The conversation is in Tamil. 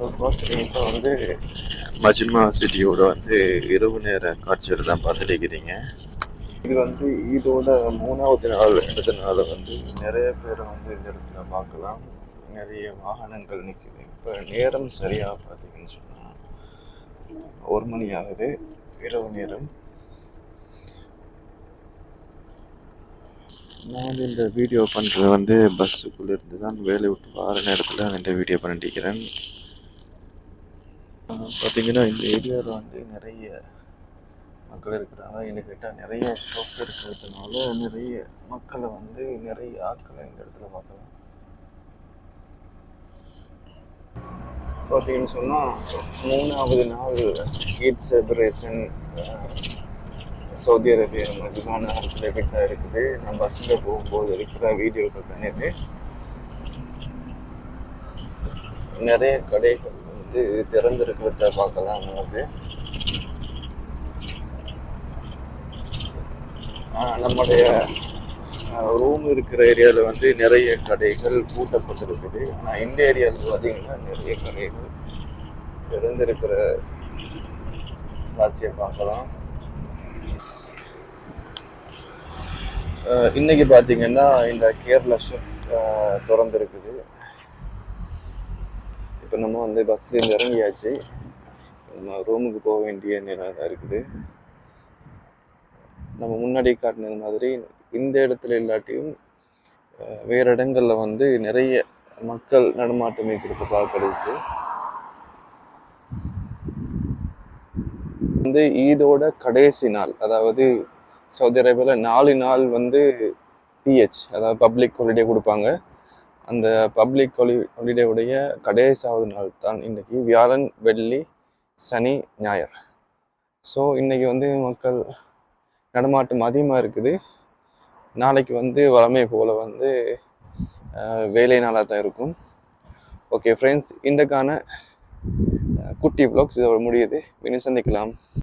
இப்போ வந்து மஜ்மா சிட்டியோட வந்து இரவு நேர காட்சிகள் தான் பார்த்துட்டு இருக்கிறீங்க. இது வந்து இதோட 3வது நாள் எடுத்தனால வந்து நிறைய பேரை வந்து இந்த இடத்துல பார்க்கலாம். நிறைய வாகனங்கள் நிற்குது. இப்போ நேரம் சரியாக பார்த்தீங்கன்னு சொன்னால் 1 மணி ஆகுது, இரவு நேரம். நான் வந்து இந்த வீடியோ பண்ணுறது வந்து பஸ்ஸுக்குள்ளே இருந்து தான் வேலையை விட்டு வர நேரத்தில் இந்த வீடியோ பண்ணிட்டிருக்கிறேன். பார்த்தீங்கன்னா இந்த ஏரியாவில் வந்து நிறைய மக்கள் இருக்கிறாங்க. என்ன கேட்டால் நிறைய ஷாப் இருக்கிறதுனால நிறைய மக்களை வந்து நிறைய ஆட்களை இந்த இடத்துல பார்க்கலாம். பார்த்தீங்கன்னு சொன்னால் 3வது நாள் ஈத் செலிப்ரேஷன் சவுதி அரேபியா மஜ்மா நகரத்தில் எப்படி தான் இருக்குது. நான் பஸ்ஸில் போகும்போது இருக்கிற வீடியோக்கள் தானே இது. நிறைய கடைகள் வந்து திறந்திருக்கிறத பார்க்கலாம் நமக்கு. நம்முடைய ரூம் இருக்கிற ஏரியாவில் வந்து நிறைய கடைகள் பூட்டப்பட்டிருக்குது. ஆனால் இந்த ஏரியாவில் பார்த்தீங்கன்னா நிறைய கடைகள் திறந்திருக்கிற காட்சியை பார்க்கலாம். இன்னைக்கு பார்த்தீங்கன்னா இந்த கேரளா ஷிஃப்ட் திறந்துருக்குது. இப்போ நம்ம வந்து பஸ்லேருந்து இறங்கியாச்சு. நம்ம ரூமுக்கு போக வேண்டிய நேரம் தான் இருக்குது. நம்ம முன்னாடி காட்டினது மாதிரி இந்த இடத்துல இல்லாட்டியும் வேறு இடங்களில் வந்து நிறைய மக்கள் நடமாட்டமே கொடுத்து பார்க்கறது. வந்து ஈதோட கடைசி நாள், அதாவது சவுதி அரேபியாவில் 4 நாள் வந்து பிஹெச், அதாவது பப்ளிக் ஹாலிடே கொடுப்பாங்க. அந்த பப்ளிக் ஹாலிடேவுடைய கடைசியாவது நாள் தான் இன்றைக்கி, வியாழன், வெள்ளி, சனி, ஞாயிறு. ஸோ இன்றைக்கி வந்து மக்கள் நடமாட்டம் அதிகமாக இருக்குது. நாளைக்கு வந்து வழமை போல் வந்து வேலை நாளாக தான் இருக்கும். ஓகே ஃப்ரெண்ட்ஸ், இன்றைக்கான குட்டி வ்ளாக்ஸ் இதோட முடியுது. இன்னும் சந்திக்கலாம்.